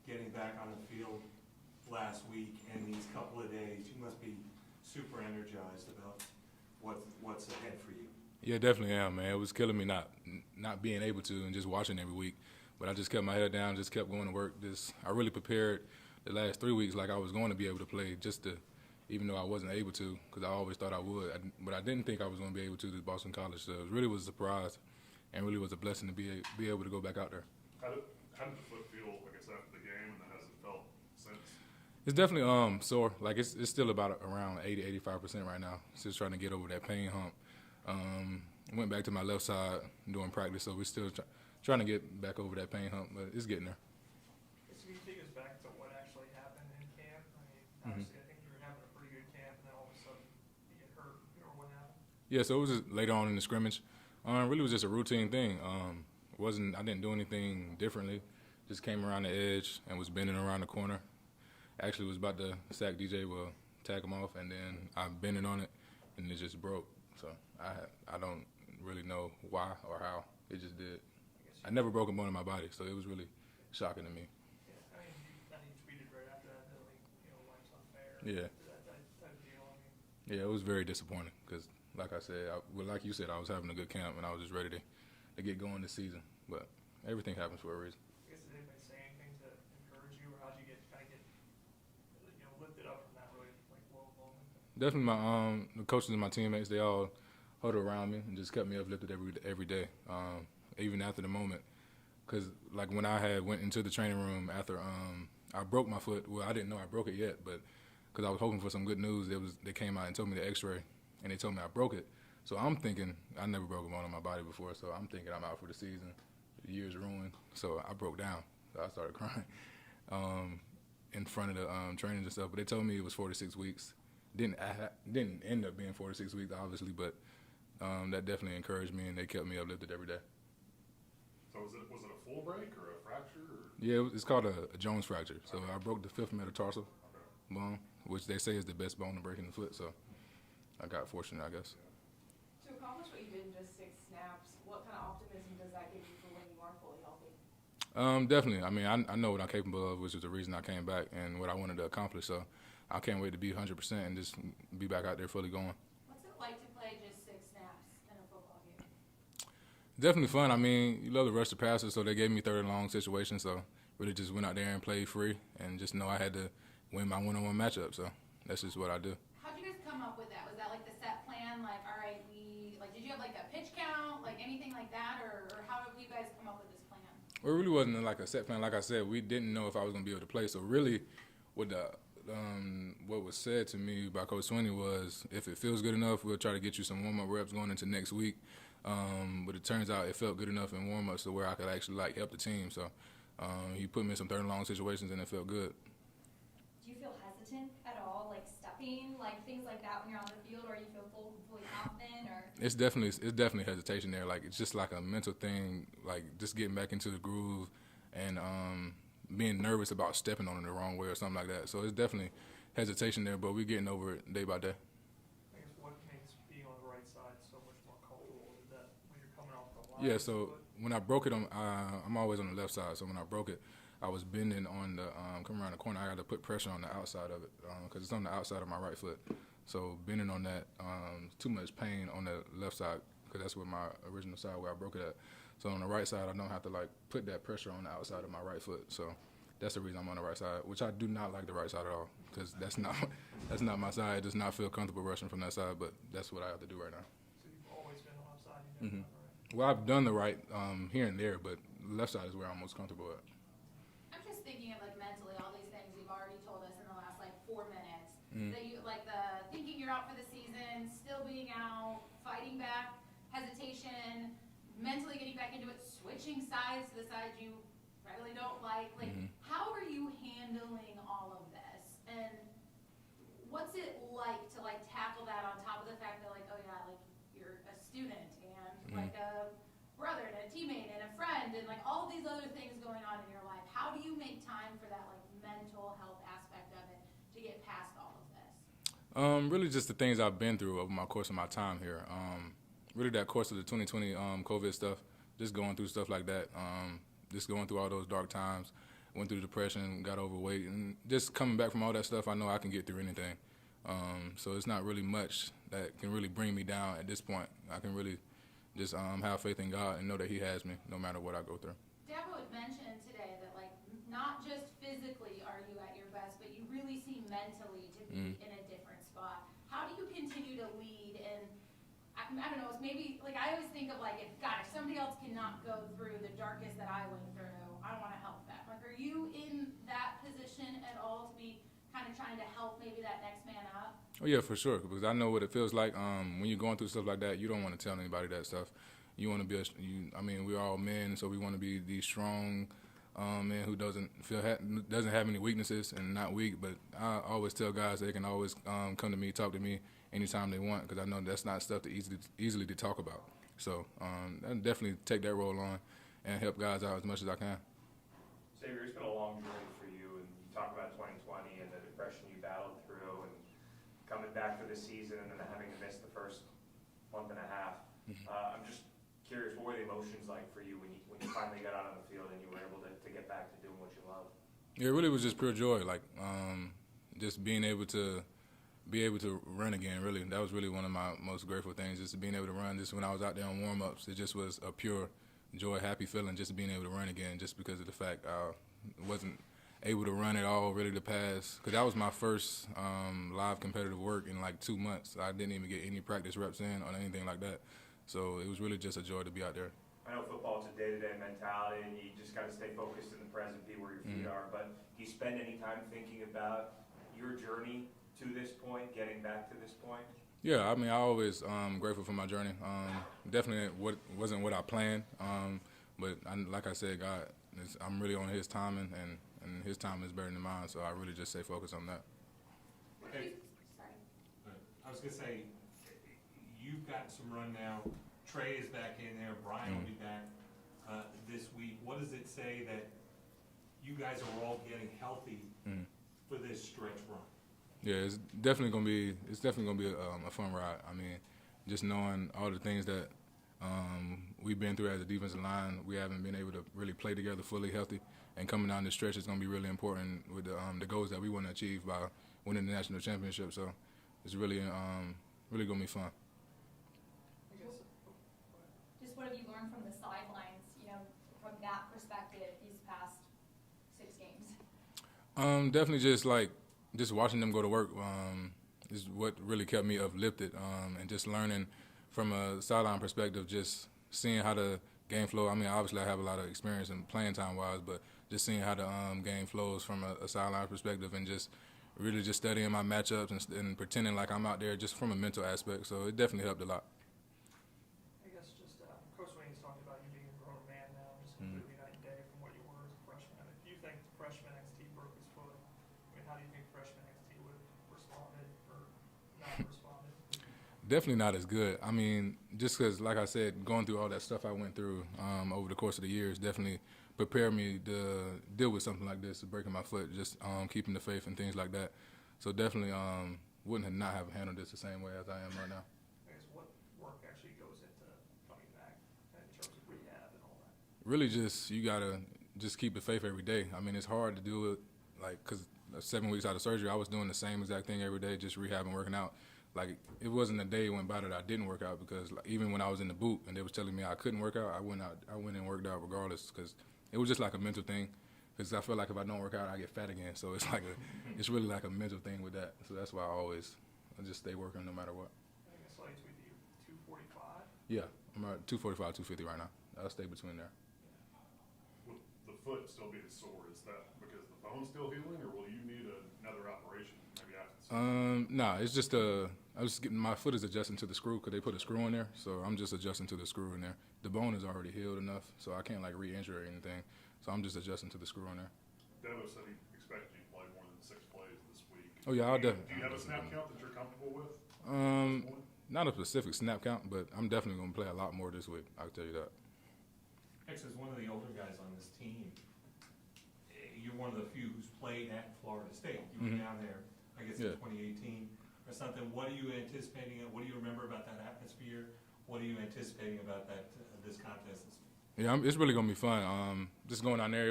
getting back on the field last week and these couple of days. You must be super energized about what's ahead for you. Yeah, definitely am, man. It was killing me not being able to and just watching every week. But I just kept my head down, just kept going to work. I really prepared the last 3 weeks like I was going to be able to play, even though I wasn't able to, because I always thought I would. But I didn't think I was going to be able to at Boston College. So it really was a surprise, and really was a blessing to be able to go back out there. How did the foot feel, I guess, after the game, and then has it felt since? It's definitely sore. Like it's still about around 80-85% right now. Just trying to get over that pain hump. Went back to my left side during practice, so we're still trying to get back over that pain hump, but it's getting there. So you take us back to what actually happened in camp. I mean, obviously, I think you were having a pretty good camp, and then all of a sudden you get hurt, or what happened? Yeah, so it was just later on in the scrimmage. Really was just a routine thing. I didn't do anything differently. Just came around the edge and was bending around the corner. Actually was about to sack DJ, well, tag him off, and then I bending on it, and it just broke. So I don't really know why or how. It just did. I never broke a bone in my body, so it was really shocking to me. Yeah, I mean, you tweeted right after that, life's unfair. Yeah. That type of deal. I mean, Yeah, it was very disappointing because, like I said, like you said, I was having a good camp, and I was just ready to get going this season. But everything happens for a reason. I guess did anybody say anything to encourage you, or how'd you get lifted up from that really low moment? Definitely, the coaches and my teammates, they all huddled around me and just kept me uplifted every day, even after the moment. Because like when I went into the training room after I broke my foot, well, I didn't know I broke it yet, but because I was hoping for some good news, they came out and told me the X-ray, and they told me I broke it. So I'm thinking I never broke a bone in my body before, so I'm thinking I'm out for the season. The year's ruined. So I broke down. So I started crying in front of the trainers and stuff. But they told me it was 4 to 6 weeks. Didn't end up being 4 to 6 weeks, obviously, but that definitely encouraged me, and they kept me uplifted every day. So was it a full break or a fracture? Or? Yeah, it's called a Jones fracture. So I broke the 5th metatarsal bone, which they say is the best bone to break in the foot. So I got fortunate, I guess. To accomplish what you did in just 6 snaps, what kind of optimism does that give you for when you are fully healthy? Definitely. I mean, I know what I'm capable of, which is the reason I came back and what I wanted to accomplish. So I can't wait to be 100% and just be back out there fully going. What's it like to play just 6 snaps in a football game? Definitely fun. I mean, you love to rush the passer, so they gave me 3rd and long situation. So really just went out there and played free and just know I had to win my one-on-one matchup. So that's just what I do. How'd you guys come up with that? Was that like the set plan? Like, all right, did you have like a pitch count, like anything like that, or how did you guys come up with this plan? Well, it really wasn't like a set plan. Like I said, we didn't know if I was going to be able to play. So really, what was said to me by Coach Swinney was, if it feels good enough, we'll try to get you some warm-up reps going into next week. But it turns out it felt good enough in warm-ups to where I could actually help the team. So he put me in some 3rd and long situations, and it felt good. Do you feel hesitant at all, like stepping, like things like that when you're on the field, or you feel fully confident, or? It's definitely hesitation there. Like it's just like a mental thing, like just getting back into the groove and being nervous about stepping on it the wrong way or something like that. So it's definitely hesitation there, but we're getting over it day by day. I guess what makes being on the right side so much more comfortable is that when you're coming off the line. Yeah, so when I broke it, I'm always on the left side. So when I broke it, I was bending on the coming around the corner. I had to put pressure on the outside of it because it's on the outside of my right foot. So bending on that, too much pain on the left side because that's where my original side where I broke it at. So on the right side, I don't have to put that pressure on the outside of my right foot. So that's the reason I'm on the right side, which I do not like the right side at all because that's not my side. It does not feel comfortable rushing from that side, but that's what I have to do right now. So you've always been on the left side. You've never done the right. Well, I've done the right here and there, but the left side is where I'm most comfortable at. I'm just thinking of mentally all these things you've already told us in the last 4 minutes. That you the thinking you're out for the season, still being out, fighting back, hesitation, mentally getting back into it, switching sides to the side you really don't like. How are you handling all of this? And what's it like to tackle that on top of the fact that you're a student and a brother and a teammate and a friend and all these other things going on in your life? How do you make time for that mental health aspect of it to get past all of this? Really just the things I've been through over my course of my time here. Really that course of the 2020 COVID stuff, just going through stuff like that, just going through all those dark times. went through depression, got overweight, and just coming back from all that stuff, I know I can get through anything. So it's not really much that can really bring me down at this point. I can really just have faith in God and know that He has me no matter what I go through. Dabo had mentioned today that, like, not just physically are you at your best, but you really seem mentally to be in a different spot. How do you continue to lead? And I don't know, it's maybe, like, I always think of, like, if somebody else cannot go through the darkest that I went through, I want to help them. Like, are you in that position at all to be kind of trying to help maybe that next man up? Oh yeah, for sure. Because I know what it feels like when you're going through stuff like that. You don't want to tell anybody that stuff. You want to be we're all men, so we want to be these strong men who doesn't have any weaknesses and not weak. But I always tell guys they can always come to me, talk to me anytime they want, because I know that's not stuff to easily to talk about. So I definitely take that role on and help guys out as much as I can. Xavier, it's been a long journey for you, and you talk about 2020 and the depression you battled through, and coming back for the season and then having to miss the first month and a half. I'm just curious, what were the emotions like for you when you finally got out on the field and you were able to get back to doing what you love? Yeah, it really was just pure joy, like just being able to run again. Really, that was really one of my most grateful things, just being able to run. Just when I was out there on warm-ups, it just was a pure joy, happy feeling, just being able to run again, just because of the fact I wasn't able to run at all really the past, because that was my first live competitive work in like 2 months. I didn't even get any practice reps in or anything like that, so it was really just a joy to be out there. I know football is a day-to-day mentality, and you just got to stay focused in the present, be where your feet are, but do you spend any time thinking about your journey to this point, getting back to this point? Yeah, I mean, I always grateful for my journey. Definitely wasn't what I planned, but like I said, God, I'm really on His timing, and His time is better than mine, so I really just stay focused on that. Hey, Sorry. I was gonna say, you've gotten some run now. Trey is back in there. Brian will be back this week. What does it say that you guys are all getting healthy for this stretch run? Yeah, it's definitely gonna be a fun ride. I mean, just knowing all the things that we've been through as a defensive line, we haven't been able to really play together fully healthy, and coming down this stretch is gonna be really important with the goals that we want to achieve by winning the national championship. So it's really gonna be fun. I guess, Just what have you learned from the sidelines, from that perspective these past 6 games? Definitely just watching them go to work is what really kept me uplifted, and just learning from a sideline perspective, just seeing how the game flow. I mean, obviously I have a lot of experience in playing time wise, but just seeing how the game flows from a sideline perspective, and just really just studying my matchups and pretending like I'm out there just from a mental aspect. So it definitely helped a lot. I guess just Coach Wayne's talked about you being a grown man now, just completely night and day from what you were as a freshman. If you think freshman XT broke his foot, I mean, how do you think freshman XT would have responded or not responded? Definitely not as good. I mean, just because, like I said, going through all that stuff I went through over the course of the years definitely prepared me to deal with something like this, breaking my foot, just keeping the faith and things like that. So definitely wouldn't not have handled this the same way as I am right now. I guess what work actually goes into coming back in terms of rehab and all that? Really just, you got to just keep the faith every day. I mean, it's hard to do it, like, because 7 weeks out of surgery, I was doing the same exact thing every day, just rehabbing, working out. Like, it wasn't a day went by that I didn't work out, because like, even when I was in the boot and they was telling me I couldn't work out, I went and worked out regardless, because it was just like a mental thing. Because I feel like if I don't work out, I get fat again. So it's like it's really like a mental thing with that. So that's why I just stay working no matter what. I guess like with you, 245. Yeah, I'm at 245, 250 right now. I'll stay between there. Will the foot still be sore? Is that because the bone's still healing, or will you need another operation maybe after the season? Nah, it's just my foot is adjusting to the screw, because they put a screw in there. So I'm just adjusting to the screw in there. The bone is already healed enough, so I can't like re-injure or anything. So I'm just adjusting to the screw in there. Dabo said he expected you to play more than 6 plays this week. Oh yeah, I'll definitely. Do you have a snap count that you're comfortable with? Not a specific snap count, but I'm definitely going to play a lot more this week. I'll tell you that. X is one of the older guys on this team. You're one of the few who's played at Florida State. You were down there, I guess, in 2018 or something. What are you anticipating? What do you remember about that atmosphere? What are you anticipating about that this contest Yeah, it's really gonna be fun. Just going down there,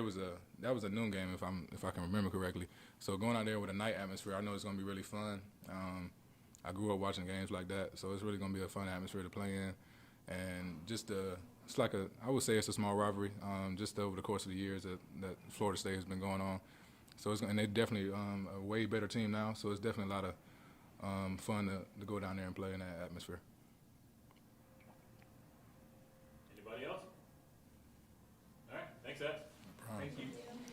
that was a noon game if I can remember correctly. So going out there with a night atmosphere, I know it's gonna be really fun. I grew up watching games like that, so it's really gonna be a fun atmosphere to play in, and just it's like I would say it's a small rivalry. Just over the course of the years that Florida State has been going on, so and they're definitely a way better team now. So it's definitely a lot of fun to go down there and play in that atmosphere. Anybody else? All right, thanks, Ed. Problem. Thank you.